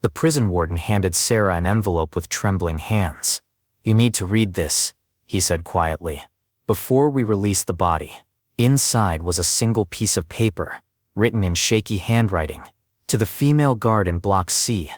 The prison warden handed Sarah an envelope with trembling hands. "You need to read this," he said quietly, "before we release the body." Inside was a single piece of paper, written in shaky handwriting. To the female guard in Block C.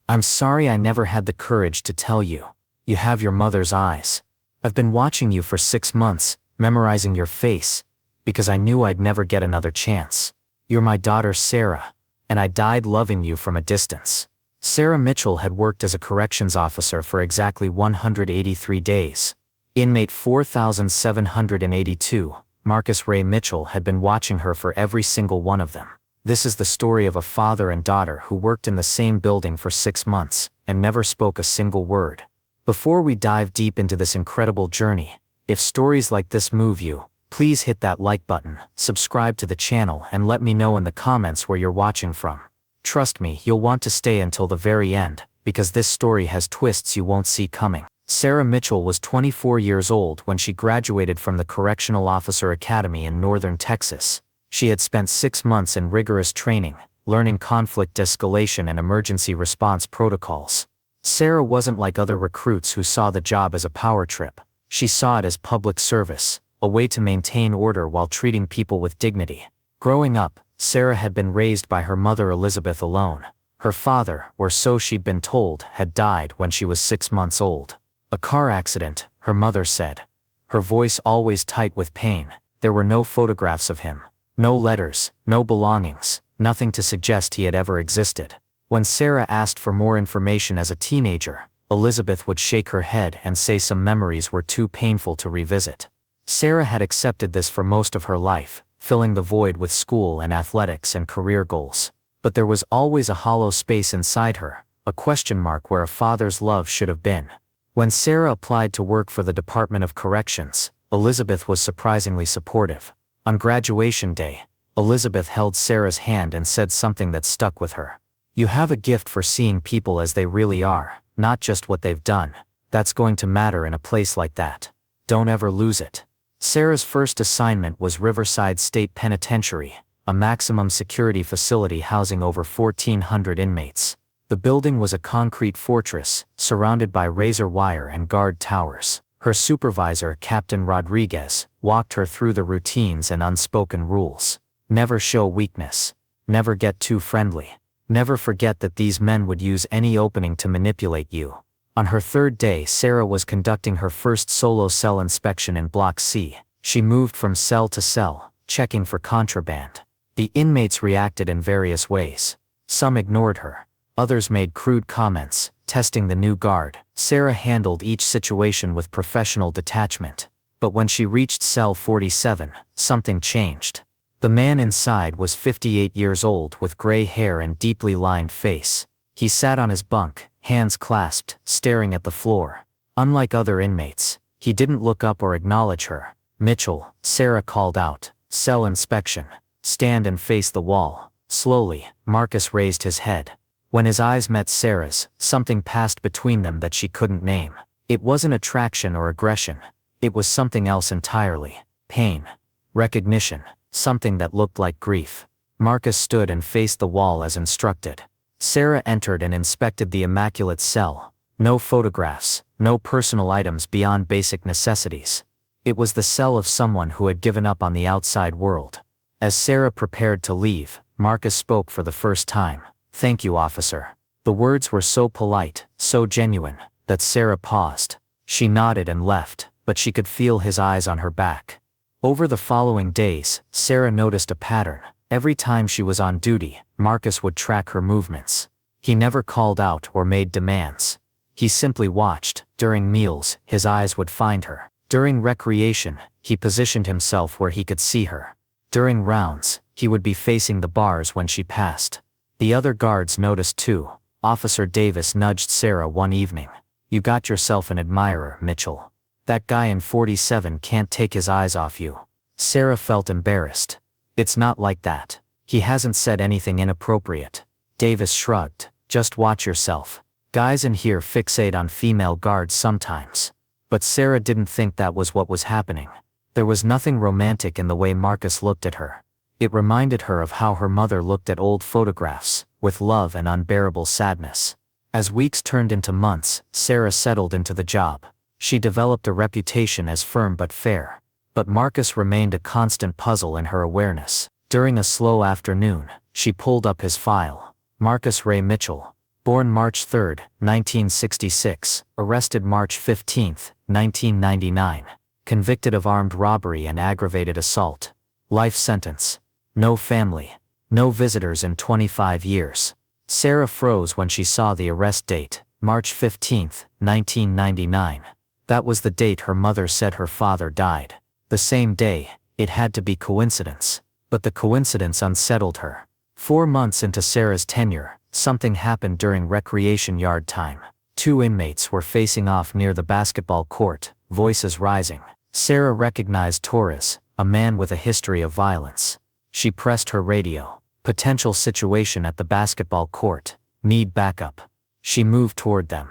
"I'm sorry I never had the courage to tell you. You have your mother's eyes. I've been watching you for 6 months, memorizing your face, because I knew I'd never get another chance. You're my daughter Sarah, and I died loving you from a distance." Sarah Mitchell had worked as a corrections officer for exactly 183 days. Inmate 4782, Marcus Ray Mitchell, had been watching her for every single one of them. This is the story of a father and daughter who worked in the same building for 6 months and never spoke a single word. Before we dive deep into this incredible journey, if stories like this move you, please hit that like button, subscribe to the channel, and let me know in the comments where you're watching from. Trust me, you'll want to stay until the very end, because this story has twists you won't see coming. Sarah Mitchell was 24 years old when she graduated from the Correctional Officer Academy in northern Texas. She had spent 6 months in rigorous training, learning conflict escalation and emergency response protocols. Sarah wasn't like other recruits who saw the job as a power trip. She saw it as public service, a way to maintain order while treating people with dignity. Growing up, Sarah had been raised by her mother Elizabeth alone. Her father, or so she'd been told, had died when she was 6 months old. "A car accident," her mother said, her voice always tight with pain. There were no photographs of him, no letters, no belongings, nothing to suggest he had ever existed. When Sarah asked for more information as a teenager, Elizabeth would shake her head and say some memories were too painful to revisit. Sarah had accepted this for most of her life, filling the void with school and athletics and career goals. But there was always a hollow space inside her, a question mark where a father's love should have been. When Sarah applied to work for the Department of Corrections, Elizabeth was surprisingly supportive. On graduation day, Elizabeth held Sarah's hand and said something that stuck with her. "You have a gift for seeing people as they really are, not just what they've done. That's going to matter in a place like that. Don't ever lose it." Sarah's first assignment was Riverside State Penitentiary, a maximum security facility housing over 1,400 inmates. The building was a concrete fortress, surrounded by razor wire and guard towers. Her supervisor, Captain Rodriguez, walked her through the routines and unspoken rules. Never show weakness. Never get too friendly. Never forget that these men would use any opening to manipulate you. On her 3rd day, Sarah was conducting her first solo cell inspection in Block C. She moved from cell to cell, checking for contraband. The inmates reacted in various ways. Some ignored her. Others made crude comments, testing the new guard. Sarah handled each situation with professional detachment. But when she reached cell 47, something changed. The man inside was 58 years old with gray hair and deeply lined face. He sat on his bunk, hands clasped, staring at the floor. Unlike other inmates, he didn't look up or acknowledge her. "Mitchell," Sarah called out. "Cell inspection. Stand and face the wall." Slowly, Marcus raised his head. When his eyes met Sarah's, something passed between them that she couldn't name. It wasn't attraction or aggression. It was something else entirely. Pain. Recognition. Something that looked like grief. Marcus stood and faced the wall as instructed. Sarah entered and inspected the immaculate cell. No photographs, no personal items beyond basic necessities. It was the cell of someone who had given up on the outside world. As Sarah prepared to leave, Marcus spoke for the first time. "Thank you, officer." The words were so polite, so genuine, that Sarah paused. She nodded and left, but she could feel his eyes on her back. Over the following days, Sarah noticed a pattern. Every time she was on duty, Marcus would track her movements. He never called out or made demands. He simply watched. During meals, his eyes would find her. During recreation, he positioned himself where he could see her. During rounds, he would be facing the bars when she passed. The other guards noticed too. Officer Davis nudged Sarah one evening. "You got yourself an admirer, Mitchell. That guy in 47 can't take his eyes off you." Sarah felt embarrassed. "It's not like that. He hasn't said anything inappropriate." Davis shrugged. "Just watch yourself. Guys in here fixate on female guards sometimes." But Sarah didn't think that was what was happening. There was nothing romantic in the way Marcus looked at her. It reminded her of how her mother looked at old photographs, with love and unbearable sadness. As weeks turned into months, Sarah settled into the job. She developed a reputation as firm but fair. But Marcus remained a constant puzzle in her awareness. During a slow afternoon, she pulled up his file. Marcus Ray Mitchell, born March 3, 1966, arrested March 15, 1999. Convicted of armed robbery and aggravated assault. Life sentence. No family. No visitors in 25 years. Sarah froze when she saw the arrest date, March 15, 1999. That was the date her mother said her father died. The same day. It had to be coincidence. But the coincidence unsettled her. 4 months into Sarah's tenure, something happened during recreation yard time. 2 inmates were facing off near the basketball court, voices rising. Sarah recognized Torres, a man with a history of violence. She pressed her radio. Potential situation at the basketball court. Need backup. She moved toward them.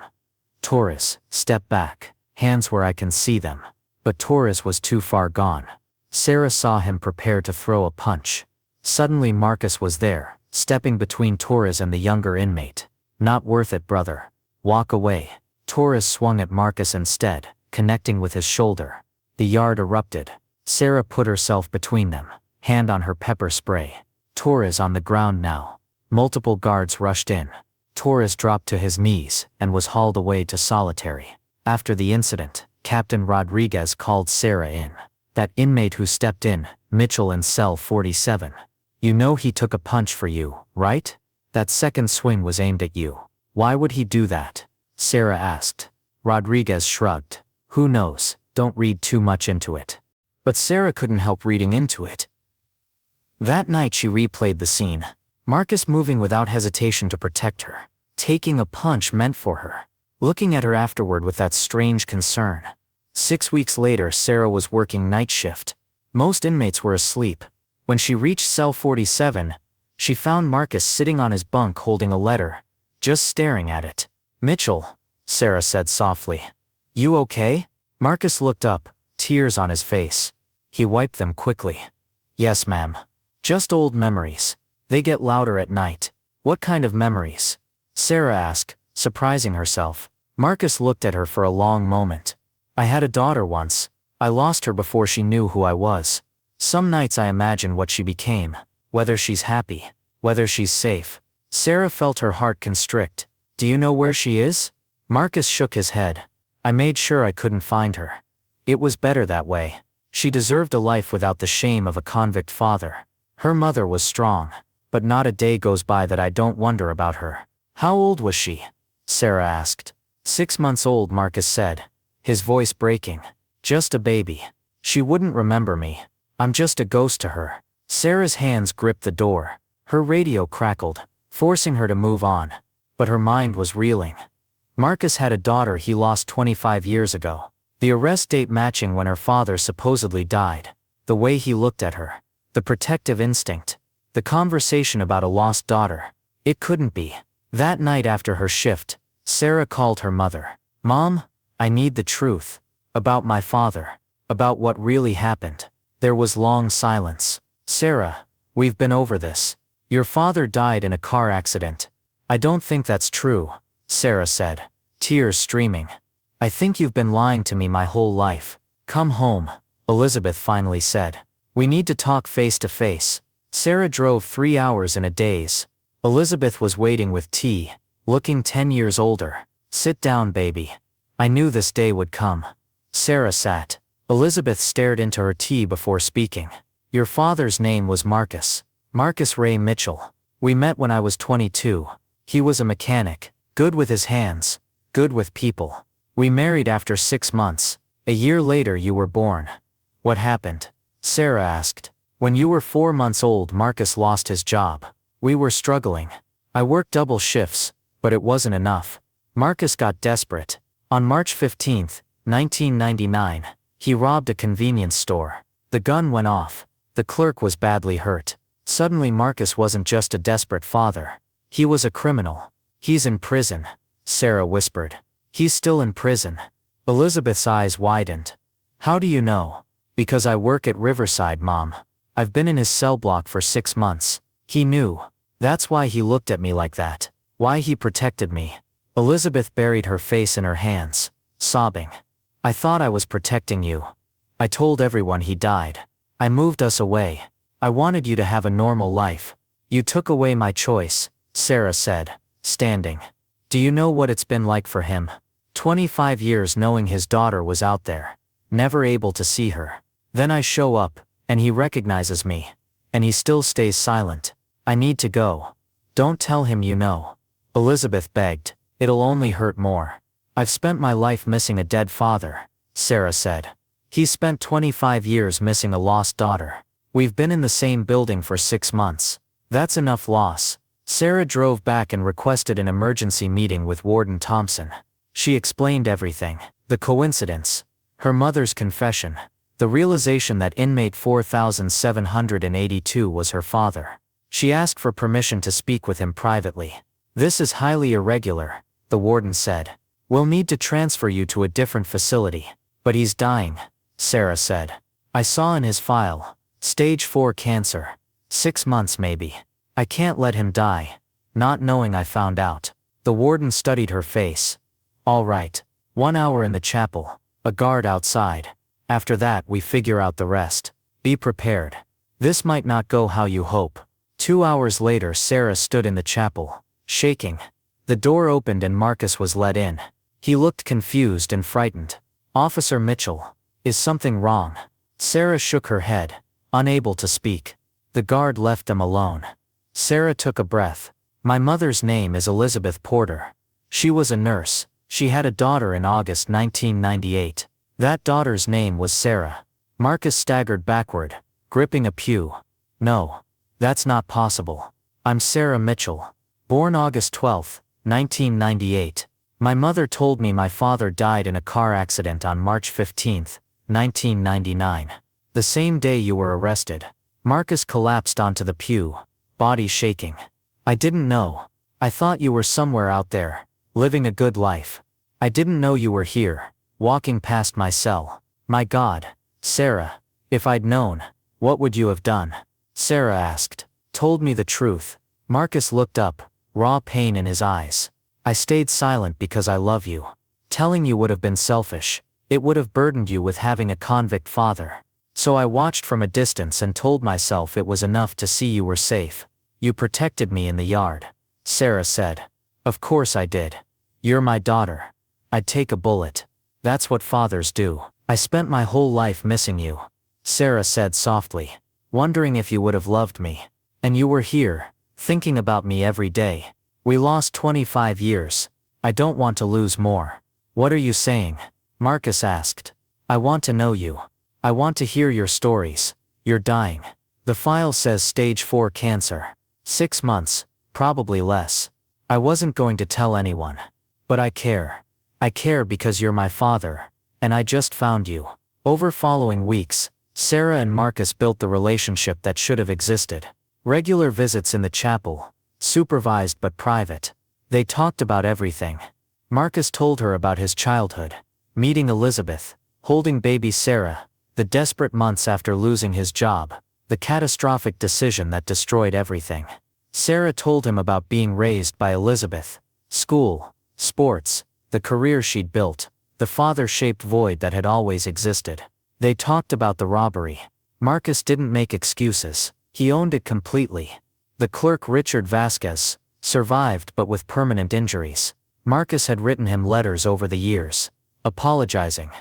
Torres, step back. Hands where I can see them. But Torres was too far gone. Sarah saw him prepare to throw a punch. Suddenly Marcus was there, stepping between Torres and the younger inmate. Not worth it, brother. Walk away. Torres swung at Marcus instead, connecting with his shoulder. The yard erupted. Sarah put herself between them, hand on her pepper spray. Torres on the ground now. Multiple guards rushed in. Torres dropped to his knees and was hauled away to solitary. After the incident, Captain Rodriguez called Sarah in. That inmate who stepped in, Mitchell in cell 47. You know he took a punch for you, right? That second swing was aimed at you. Why would he do that? Sarah asked. Rodriguez shrugged. Who knows, don't read too much into it. But Sarah couldn't help reading into it. That night she replayed the scene. Marcus moving without hesitation to protect her. Taking a punch meant for her. Looking at her afterward with that strange concern. 6 weeks later Sarah was working night shift. Most inmates were asleep. When she reached cell 47, she found Marcus sitting on his bunk holding a letter, just staring at it. Mitchell, Sarah said softly. You okay? Marcus looked up, tears on his face. He wiped them quickly. Yes, ma'am. Just old memories. They get louder at night. What kind of memories? Sarah asked, surprising herself. Marcus looked at her for a long moment. I had a daughter once. I lost her before she knew who I was. Some nights I imagine what she became, whether she's happy, whether she's safe. Sarah felt her heart constrict. Do you know where she is? Marcus shook his head. I made sure I couldn't find her. It was better that way. She deserved a life without the shame of a convict father. Her mother was strong, but not a day goes by that I don't wonder about her. How old was she? Sarah asked. 6 months old, Marcus said, his voice breaking. Just a baby. She wouldn't remember me. I'm just a ghost to her. Sarah's hands gripped the door. Her radio crackled, forcing her to move on. But her mind was reeling. Marcus had a daughter he lost 25 years ago. The arrest date matching when her father supposedly died. The way he looked at her. The protective instinct. The conversation about a lost daughter. It couldn't be. That night after her shift, Sarah called her mother. Mom, I need the truth. About my father. About what really happened. There was long silence. Sarah, we've been over this. Your father died in a car accident. I don't think that's true, Sarah said, tears streaming. I think you've been lying to me my whole life. Come home, Elizabeth finally said. We need to talk face to face. Sarah drove 3 hours in a daze. Elizabeth was waiting with tea, looking 10 years older. Sit down, baby. I knew this day would come. Sarah sat. Elizabeth stared into her tea before speaking. Your father's name was Marcus. Marcus Ray Mitchell. We met when I was 22. He was a mechanic, good with his hands, good with people. We married after 6 months. A year later you were born. What happened? Sarah asked. When you were 4 months old, Marcus lost his job. We were struggling. I worked double shifts, but it wasn't enough. Marcus got desperate. On March 15, 1999, he robbed a convenience store. The gun went off. The clerk was badly hurt. Suddenly Marcus wasn't just a desperate father. He was a criminal. He's in prison, Sarah whispered. He's still in prison. Elizabeth's eyes widened. How do you know? Because I work at Riverside, Mom. I've been in his cell block for 6 months. He knew. That's why he looked at me like that. Why he protected me. Elizabeth buried her face in her hands, sobbing. I thought I was protecting you. I told everyone he died. I moved us away. I wanted you to have a normal life. You took away my choice, Sarah said, standing. Do you know what it's been like for him? 25 years knowing his daughter was out there, never able to see her. Then I show up, and he recognizes me. And he still stays silent. I need to go. Don't tell him you know. Elizabeth begged. It'll only hurt more. I've spent my life missing a dead father, Sarah said. He's spent 25 years missing a lost daughter. We've been in the same building for 6 months. That's enough loss. Sarah drove back and requested an emergency meeting with Warden Thompson. She explained everything. The coincidence. Her mother's confession. The realization that inmate 4782 was her father. She asked for permission to speak with him privately. This is highly irregular, the warden said. We'll need to transfer you to a different facility. But he's dying, Sarah said. I saw in his file. Stage 4 cancer. 6 months maybe. I can't let him die. Not knowing I found out. The warden studied her face. All right. 1 hour in the chapel. A guard outside. After that we figure out the rest. Be prepared. This might not go how you hope. 2 hours later Sarah stood in the chapel, shaking. The door opened and Marcus was let in. He looked confused and frightened. Officer Mitchell, is something wrong? Sarah shook her head, unable to speak. The guard left them alone. Sarah took a breath. My mother's name is Elizabeth Porter. She was a nurse. She had a daughter in August 1998. That daughter's name was Sarah. Marcus staggered backward, gripping a pew. No. That's not possible. I'm Sarah Mitchell. Born August 12, 1998. My mother told me my father died in a car accident on March 15, 1999. The same day you were arrested. Marcus collapsed onto the pew, body shaking. I didn't know. I thought you were somewhere out there, living a good life. I didn't know you were here, walking past my cell. My God, Sarah, if I'd known, what would you have done? Sarah asked. Told me the truth. Marcus looked up, raw pain in his eyes. I stayed silent because I love you. Telling you would have been selfish. It would have burdened you with having a convict father. So I watched from a distance and told myself it was enough to see you were safe. You protected me in the yard. Sarah said. Of course I did. You're my daughter. I'd take a bullet. That's what fathers do. I spent my whole life missing you. Sarah said softly. Wondering if you would have loved me. And you were here, thinking about me every day. We lost 25 years. I don't want to lose more. What are you saying? Marcus asked. I want to know you. I want to hear your stories. You're dying. The file says stage 4 cancer. 6 months, probably less. I wasn't going to tell anyone. But I care. I care because you're my father, and I just found you. Over following weeks, Sarah and Marcus built the relationship that should have existed. Regular visits in the chapel, supervised but private. They talked about everything. Marcus told her about his childhood, meeting Elizabeth, holding baby Sarah, the desperate months after losing his job, the catastrophic decision that destroyed everything. Sarah told him about being raised by Elizabeth, school, sports, the career she'd built, the father-shaped void that had always existed. They talked about the robbery. Marcus didn't make excuses. He owned it completely. The clerk Richard Vasquez survived but with permanent injuries. Marcus had written him letters over the years, apologizing.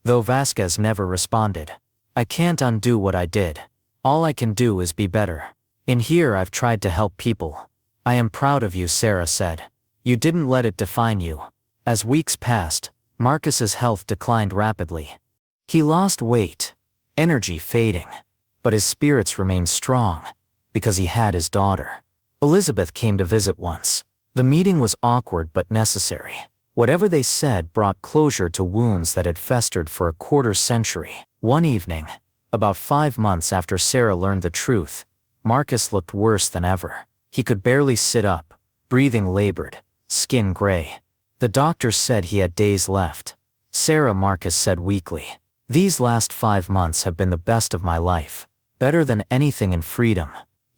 Though Vasquez never responded. I can't undo what I did. All I can do is be better. In here I've tried to help people. I am proud of you, Sarah said. You didn't let it define you. As weeks passed, Marcus's health declined rapidly. He lost weight, energy fading. But his spirits remained strong, because he had his daughter. Elizabeth came to visit once. The meeting was awkward but necessary. Whatever they said brought closure to wounds that had festered for a quarter century. One evening, about 5 months after Sarah learned the truth, Marcus looked worse than ever. He could barely sit up, breathing labored, skin gray. The doctor said he had days left. Sarah, Marcus said weakly. These last 5 months have been the best of my life. Better than anything in freedom.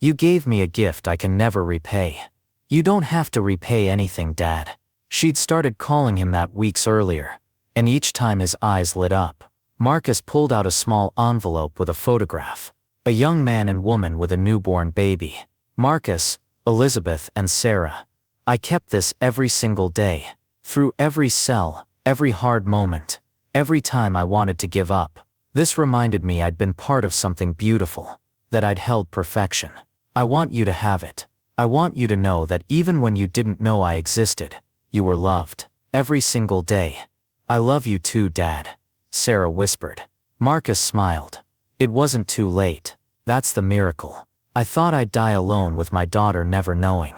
You gave me a gift I can never repay. You don't have to repay anything, Dad. She'd started calling him that weeks earlier, and each time his eyes lit up. Marcus pulled out a small envelope with a photograph. A young man and woman with a newborn baby. Marcus, Elizabeth, and Sarah. I kept this every single day. Through every cell, every hard moment, every time I wanted to give up. This reminded me I'd been part of something beautiful, that I'd held perfection. I want you to have it. I want you to know that even when you didn't know I existed, you were loved. Every single day. I love you too, Dad, Sarah whispered. Marcus smiled. It wasn't too late. That's the miracle. I thought I'd die alone with my daughter never knowing.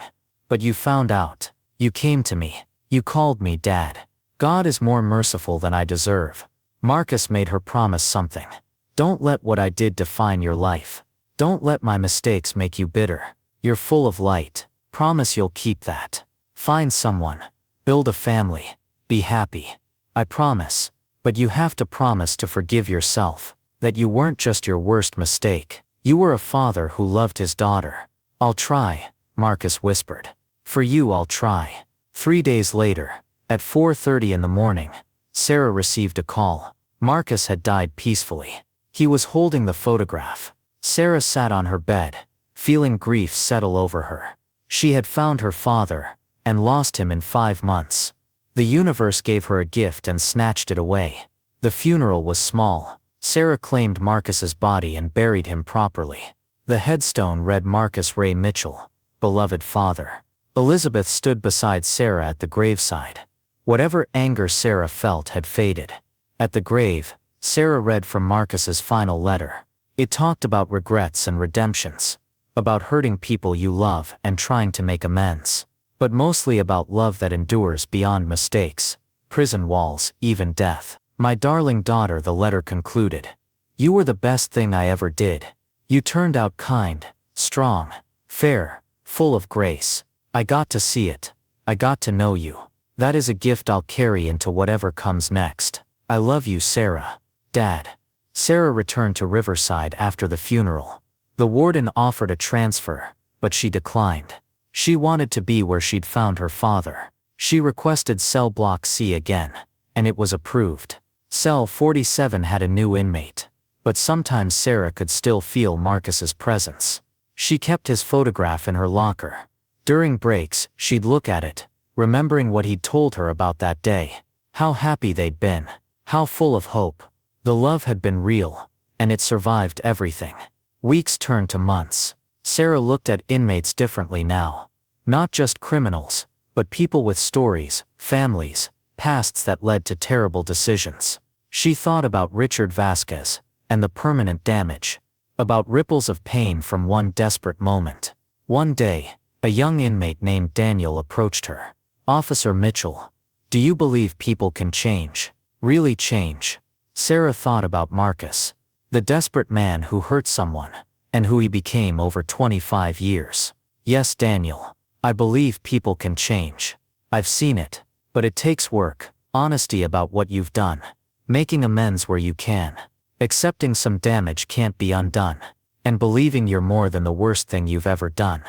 But you found out. You came to me. You called me Dad. God is more merciful than I deserve. Marcus made her promise something. Don't let what I did define your life. Don't let my mistakes make you bitter. You're full of light. Promise you'll keep that. Find someone. Build a family. Be happy. I promise. But you have to promise to forgive yourself. That you weren't just your worst mistake. You were a father who loved his daughter. I'll try, Marcus whispered. For you I'll try. 3 days later, at 4:30 in the morning, Sarah received a call. Marcus had died peacefully. He was holding the photograph. Sarah sat on her bed, feeling grief settle over her. She had found her father, and lost him in 5 months. The universe gave her a gift and snatched it away. The funeral was small. Sarah claimed Marcus's body and buried him properly. The headstone read Marcus Ray Mitchell, beloved father. Elizabeth stood beside Sarah at the graveside. Whatever anger Sarah felt had faded. At the grave, Sarah read from Marcus's final letter. It talked about regrets and redemptions, about hurting people you love and trying to make amends, but mostly about love that endures beyond mistakes, prison walls, even death. My darling daughter, the letter concluded. You were the best thing I ever did. You turned out kind, strong, fair, full of grace. I got to see it. I got to know you. That is a gift I'll carry into whatever comes next. I love you, Sarah. Dad. Sarah returned to Riverside after the funeral. The warden offered a transfer, but she declined. She wanted to be where she'd found her father. She requested cell block C again, and it was approved. Cell 47 had a new inmate, but sometimes Sarah could still feel Marcus's presence. She kept his photograph in her locker. During breaks, she'd look at it, remembering what he'd told her about that day. How happy they'd been. How full of hope. The love had been real, and it survived everything. Weeks turned to months. Sarah looked at inmates differently now. Not just criminals, but people with stories, families, pasts that led to terrible decisions. She thought about Richard Vasquez, and the permanent damage. About ripples of pain from one desperate moment. One day, a young inmate named Daniel approached her. Officer Mitchell, do you believe people can change? Really change? Sarah thought about Marcus, the desperate man who hurt someone, and who he became over 25 years. Yes, Daniel, I believe people can change. I've seen it, but it takes work, honesty about what you've done, making amends where you can, accepting some damage can't be undone, and believing you're more than the worst thing you've ever done.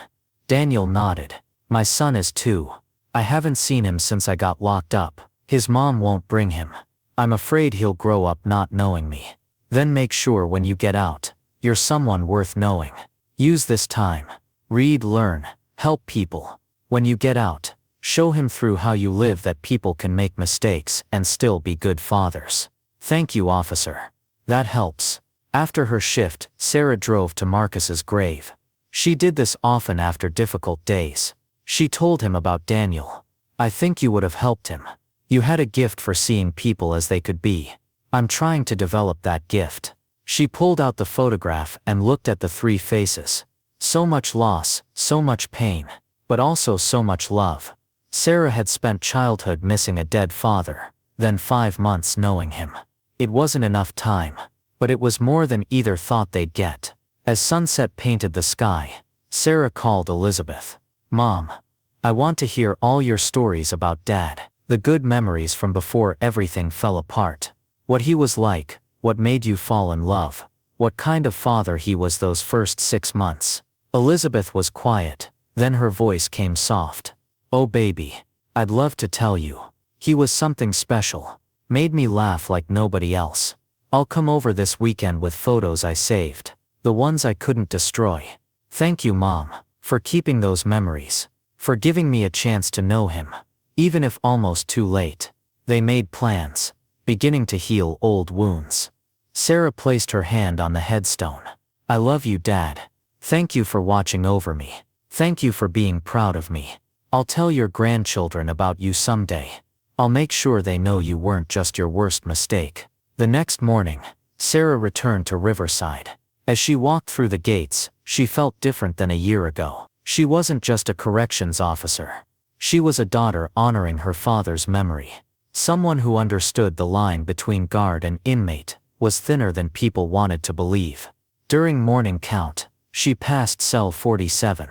Daniel nodded. My son is 2. I haven't seen him since I got locked up. His mom won't bring him. I'm afraid he'll grow up not knowing me. Then make sure when you get out, you're someone worth knowing. Use this time. Read, learn, help people. When you get out, show him through how you live that people can make mistakes and still be good fathers. Thank you, officer. That helps. After her shift, Sarah drove to Marcus's grave. She did this often after difficult days. She told him about Daniel. I think you would have helped him. You had a gift for seeing people as they could be. I'm trying to develop that gift. She pulled out the photograph and looked at the 3 faces. So much loss, so much pain, but also so much love. Sarah had spent childhood missing a dead father, then 5 months knowing him. It wasn't enough time, but it was more than either thought they'd get. As sunset painted the sky, Sarah called Elizabeth. Mom, I want to hear all your stories about Dad, the good memories from before everything fell apart. What he was like, what made you fall in love, what kind of father he was those first 6 months. Elizabeth was quiet, then her voice came soft. "Oh baby. I'd love to tell you. He was something special. Made me laugh like nobody else. I'll come over this weekend with photos I saved. The ones I couldn't destroy. Thank you, Mom, for keeping those memories. For giving me a chance to know him. Even if almost too late." They made plans, beginning to heal old wounds. Sarah placed her hand on the headstone. "I love you, Dad. Thank you for watching over me. Thank you for being proud of me. I'll tell your grandchildren about you someday. I'll make sure they know you weren't just your worst mistake." The next morning, Sarah returned to Riverside. As she walked through the gates, she felt different than a year ago. She wasn't just a corrections officer. She was a daughter honoring her father's memory. Someone who understood the line between guard and inmate was thinner than people wanted to believe. During morning count, she passed cell 47.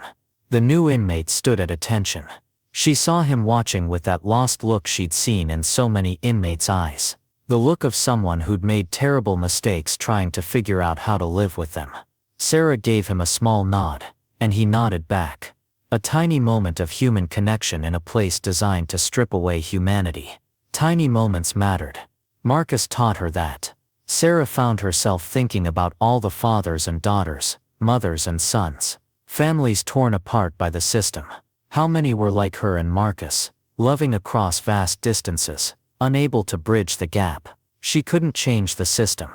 The new inmate stood at attention. She saw him watching with that lost look she'd seen in so many inmates' eyes. The look of someone who'd made terrible mistakes trying to figure out how to live with them. Sarah gave him a small nod, and he nodded back. A tiny moment of human connection in a place designed to strip away humanity. Tiny moments mattered. Marcus taught her that. Sarah found herself thinking about all the fathers and daughters, mothers and sons, families torn apart by the system. How many were like her and Marcus, loving across vast distances, unable to bridge the gap? She couldn't change the system,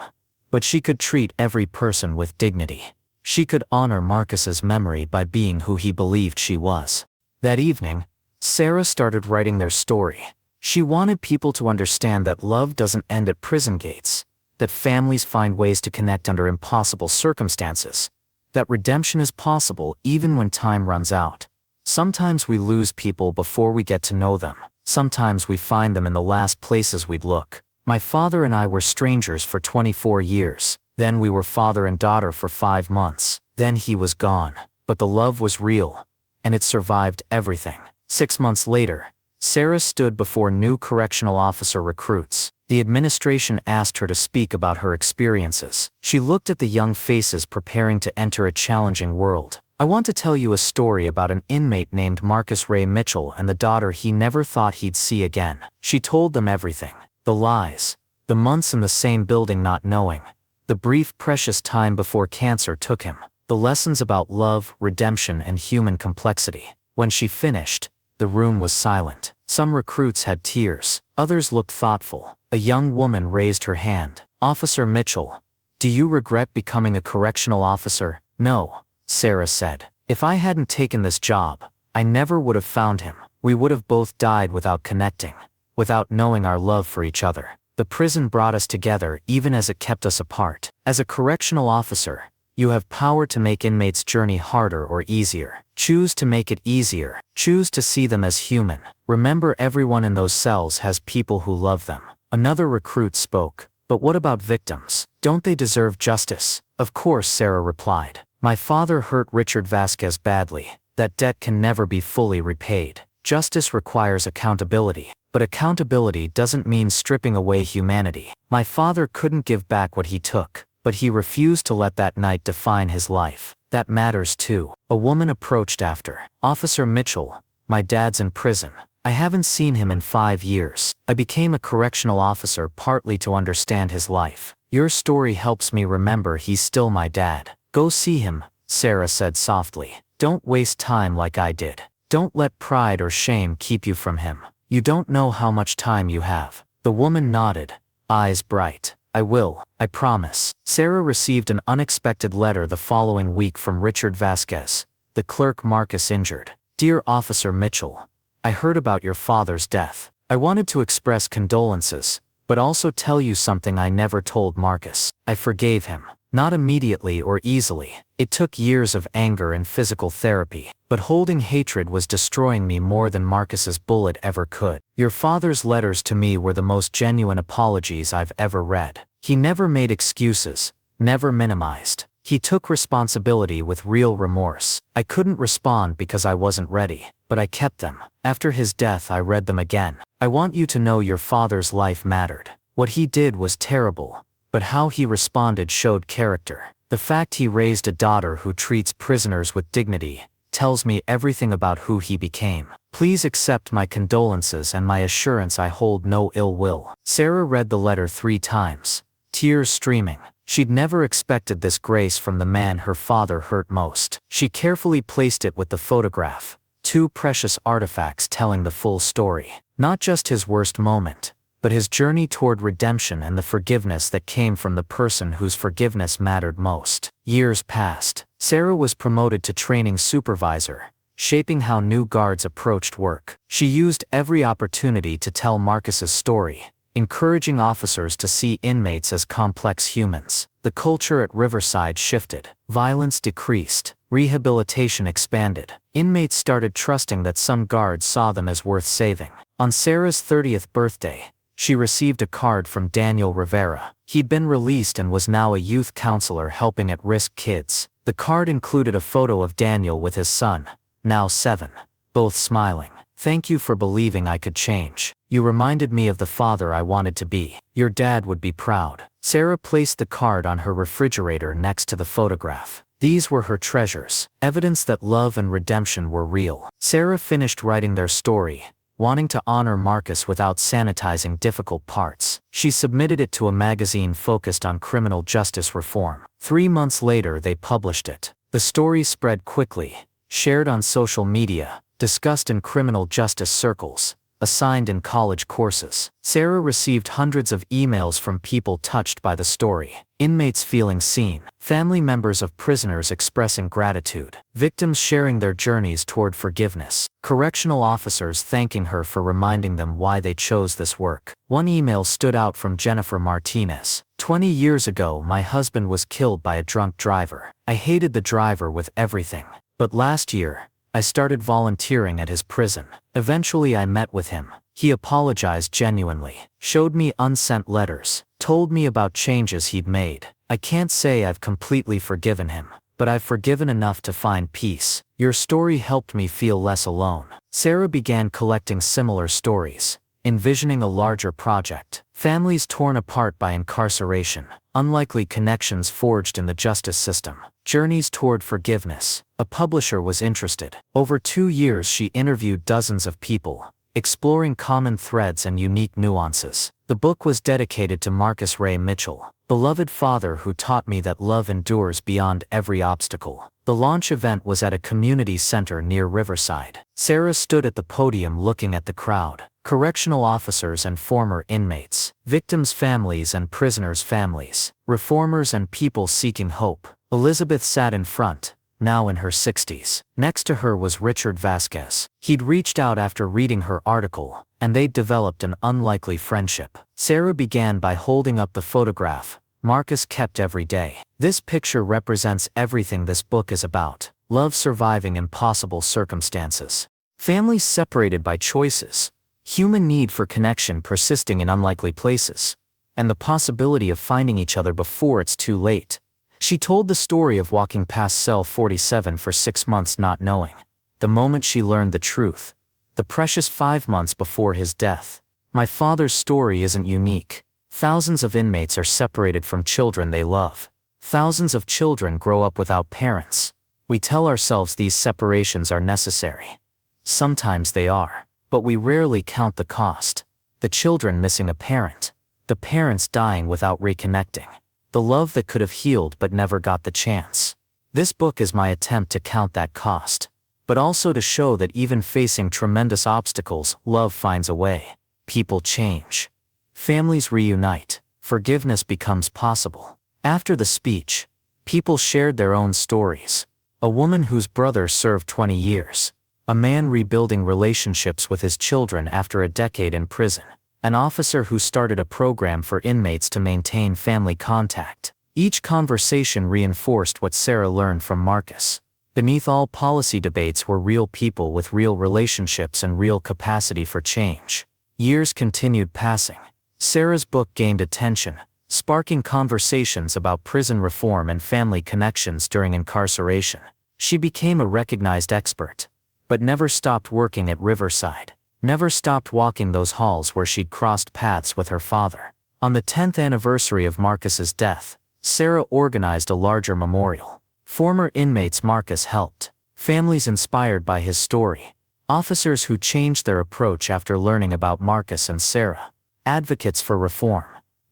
but she could treat every person with dignity. She could honor Marcus's memory by being who he believed she was. That evening, Sarah started writing their story. She wanted people to understand that love doesn't end at prison gates, that families find ways to connect under impossible circumstances, that redemption is possible even when time runs out. Sometimes we lose people before we get to know them. Sometimes we find them in the last places we'd look. My father and I were strangers for 24 years. Then we were father and daughter for 5 months. Then he was gone. But the love was real, and it survived everything. 6 months later, Sarah stood before new correctional officer recruits. The administration asked her to speak about her experiences. She looked at the young faces preparing to enter a challenging world. "I want to tell you a story about an inmate named Marcus Ray Mitchell and the daughter he never thought he'd see again." She told them everything. The lies, the months in the same building not knowing, the brief precious time before cancer took him, the lessons about love, redemption and human complexity. When she finished, the room was silent. Some recruits had tears, others looked thoughtful. A young woman raised her hand. "Officer Mitchell, do you regret becoming a correctional officer?" "No," Sarah said. "If I hadn't taken this job, I never would have found him. We would have both died without connecting, without knowing our love for each other. The prison brought us together even as it kept us apart. As a correctional officer, you have power to make inmates' journey harder or easier. Choose to make it easier. Choose to see them as human. Remember, everyone in those cells has people who love them." Another recruit spoke. "But what about victims? Don't they deserve justice?" "Of course," Sarah replied. "My father hurt Richard Vasquez badly. That debt can never be fully repaid. Justice requires accountability. But accountability doesn't mean stripping away humanity. My father couldn't give back what he took, but he refused to let that night define his life. That matters too." A woman approached after. "Officer Mitchell, my dad's in prison. I haven't seen him in 5 years. I became a correctional officer partly to understand his life. Your story helps me remember he's still my dad. Go see him," Sarah said softly. "Don't waste time like I did. Don't let pride or shame keep you from him. You don't know how much time you have." The woman nodded, eyes bright. "I will, I promise." Sarah received an unexpected letter the following week from Richard Vasquez, the clerk Marcus injured. "Dear Officer Mitchell, I heard about your father's death. I wanted to express condolences, but also tell you something I never told Marcus. I forgave him. Not immediately or easily. It took years of anger and physical therapy, but holding hatred was destroying me more than Marcus's bullet ever could. Your father's letters to me were the most genuine apologies I've ever read. He never made excuses, never minimized. He took responsibility with real remorse. I couldn't respond because I wasn't ready, but I kept them. After his death I read them again. I want you to know your father's life mattered. What he did was terrible, but how he responded showed character. The fact he raised a daughter who treats prisoners with dignity tells me everything about who he became. Please accept my condolences and my assurance I hold no ill will. Sarah read the letter 3 times, tears streaming. She'd never expected this grace from the man her father hurt most. She carefully placed it with the photograph, 2 precious artifacts telling the full story. Not just his worst moment, but his journey toward redemption and the forgiveness that came from the person whose forgiveness mattered most. Years passed. Sarah was promoted to training supervisor, shaping how new guards approached work. She used every opportunity to tell Marcus's story, encouraging officers to see inmates as complex humans. The culture at Riverside shifted. Violence decreased. Rehabilitation expanded. Inmates started trusting that some guards saw them as worth saving. On Sarah's 30th birthday, she received a card from Daniel Rivera. He'd been released and was now a youth counselor helping at-risk kids. The card included a photo of Daniel with his son, now 7, both smiling. "Thank you for believing I could change. You reminded me of the father I wanted to be. Your dad would be proud." Sarah placed the card on her refrigerator next to the photograph. These were her treasures, evidence that love and redemption were real. Sarah finished writing their story, wanting to honor Marcus without sanitizing difficult parts. She submitted it to a magazine focused on criminal justice reform. 3 months later they published it. The story spread quickly, shared on social media, discussed in criminal justice circles, assigned in college courses. Sarah received hundreds of emails from people touched by the story. Inmates feeling seen, family members of prisoners expressing gratitude, victims sharing their journeys toward forgiveness, correctional officers thanking her for reminding them why they chose this work. One email stood out from Jennifer Martinez. 20 years ago, my husband was killed by a drunk driver. I hated the driver with everything. But last year, I started volunteering at his prison. Eventually I met with him. He apologized genuinely, showed me unsent letters, told me about changes he'd made. I can't say I've completely forgiven him, but I've forgiven enough to find peace. Your story helped me feel less alone. Sarah began collecting similar stories, envisioning a larger project. Families torn apart by incarceration, unlikely connections forged in the justice system, journeys toward forgiveness. A publisher was interested. Over 2 years she interviewed dozens of people, exploring common threads and unique nuances. The book was dedicated to Marcus Ray Mitchell, beloved father who taught me that love endures beyond every obstacle. The launch event was at a community center near Riverside. Sarah stood at the podium looking at the crowd. Correctional officers and former inmates, victims' families and prisoners' families, reformers and people seeking hope. Elizabeth sat in front, now in her 60s. Next to her was Richard Vasquez. He'd reached out after reading her article, and they'd developed an unlikely friendship. Sarah began by holding up the photograph Marcus kept every day. This picture represents everything this book is about: love surviving impossible circumstances, families separated by choices, human need for connection persisting in unlikely places, and the possibility of finding each other before it's too late. She told the story of walking past cell 47 for 6 months not knowing. The moment she learned the truth, the precious 5 months before his death. My father's story isn't unique. Thousands of inmates are separated from children they love. Thousands of children grow up without parents. We tell ourselves these separations are necessary. Sometimes they are, but we rarely count the cost. The children missing a parent, the parents dying without reconnecting, the love that could have healed but never got the chance. This book is my attempt to count that cost, but also to show that even facing tremendous obstacles, love finds a way. People change. Families reunite. Forgiveness becomes possible. After the speech, people shared their own stories. A woman whose brother served 20 years. A man rebuilding relationships with his children after a decade in prison. An officer who started a program for inmates to maintain family contact. Each conversation reinforced what Sarah learned from Marcus. Beneath all policy debates were real people with real relationships and real capacity for change. Years continued passing. Sarah's book gained attention, sparking conversations about prison reform and family connections during incarceration. She became a recognized expert, but never stopped working at Riverside. Never stopped walking those halls where she'd crossed paths with her father. On the 10th anniversary of Marcus's death, Sarah organized a larger memorial. Former inmates Marcus helped. Families inspired by his story. Officers who changed their approach after learning about Marcus and Sarah. Advocates for reform.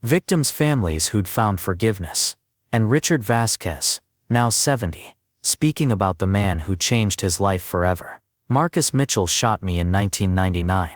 Victims' families who'd found forgiveness. And Richard Vasquez, now 70, speaking about the man who changed his life forever. Marcus Mitchell shot me in 1999.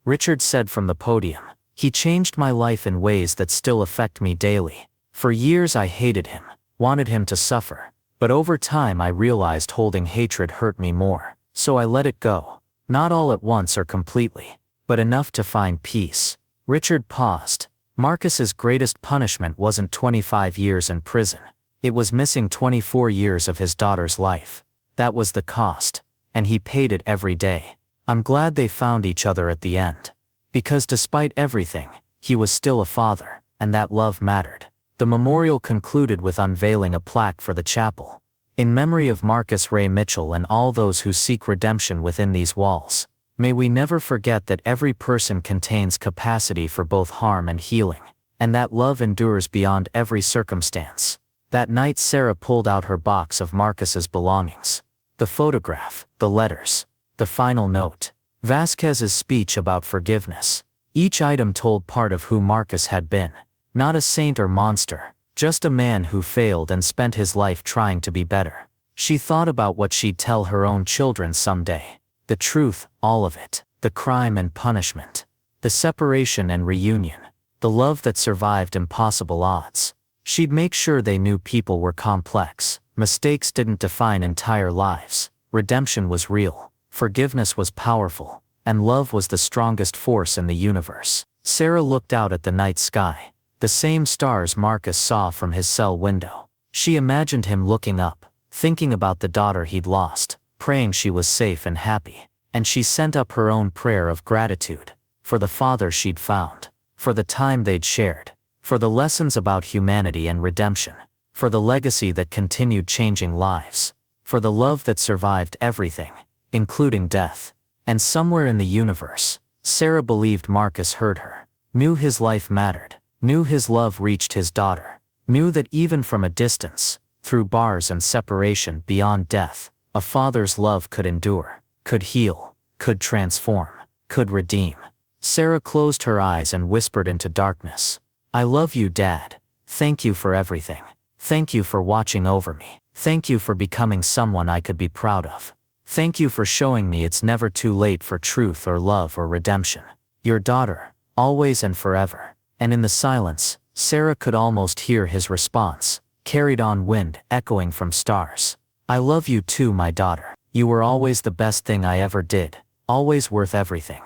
Richard said from the podium, "He changed my life in ways that still affect me daily. For years I hated him, wanted him to suffer. But over time I realized holding hatred hurt me more. So I let it go. Not all at once or completely, but enough to find peace." Richard paused. Marcus's greatest punishment wasn't 25 years in prison. It was missing 24 years of his daughter's life. That was the cost, and he paid it every day. I'm glad they found each other at the end. Because despite everything, he was still a father, and that love mattered. The memorial concluded with unveiling a plaque for the chapel. In memory of Marcus Ray Mitchell and all those who seek redemption within these walls. May we never forget that every person contains capacity for both harm and healing, and that love endures beyond every circumstance. That night Sarah pulled out her box of Marcus's belongings. The photograph, the letters, the final note, Vasquez's speech about forgiveness. Each item told part of who Marcus had been. Not a saint or monster, just a man who failed and spent his life trying to be better. She thought about what she'd tell her own children someday. The truth, all of it. The crime and punishment. The separation and reunion. The love that survived impossible odds. She'd make sure they knew people were complex. Mistakes didn't define entire lives. Redemption was real. Forgiveness was powerful. And love was the strongest force in the universe. Sarah looked out at the night sky. The same stars Marcus saw from his cell window. She imagined him looking up, thinking about the daughter he'd lost, praying she was safe and happy. And she sent up her own prayer of gratitude. For the father she'd found. For the time they'd shared. For the lessons about humanity and redemption. For the legacy that continued changing lives. For the love that survived everything, including death. And somewhere in the universe, Sarah believed Marcus heard her. Knew his life mattered. Knew his love reached his daughter. Knew that even from a distance, through bars and separation beyond death, a father's love could endure, could heal, could transform, could redeem. Sarah closed her eyes and whispered into darkness. "I love you, Dad. Thank you for everything. Thank you for watching over me. Thank you for becoming someone I could be proud of. Thank you for showing me it's never too late for truth or love or redemption. Your daughter, always and forever." And in the silence, Sarah could almost hear his response, carried on wind, echoing from stars. "I love you too, my daughter. You were always the best thing I ever did. Always worth everything.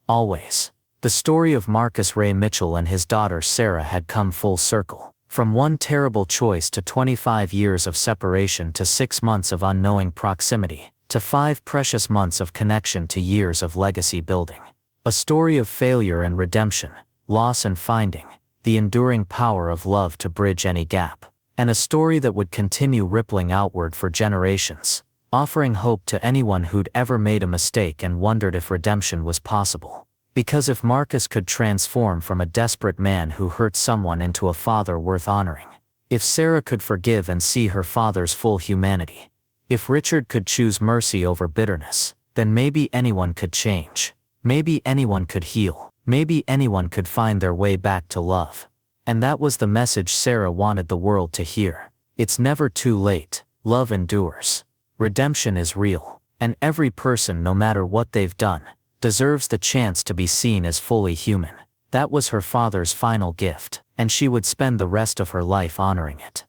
Always." The story of Marcus Ray Mitchell and his daughter Sarah had come full circle. From one terrible choice to 25 years of separation to 6 months of unknowing proximity, to 5 precious months of connection to years of legacy building. A story of failure and redemption, loss and finding, the enduring power of love to bridge any gap. And a story that would continue rippling outward for generations, offering hope to anyone who'd ever made a mistake and wondered if redemption was possible. Because if Marcus could transform from a desperate man who hurt someone into a father worth honoring, if Sarah could forgive and see her father's full humanity, if Richard could choose mercy over bitterness, then maybe anyone could change. Maybe anyone could heal. Maybe anyone could find their way back to love. And that was the message Sarah wanted the world to hear. It's never too late. Love endures. Redemption is real. And every person, no matter what they've done, deserves the chance to be seen as fully human. That was her father's final gift, and she would spend the rest of her life honoring it.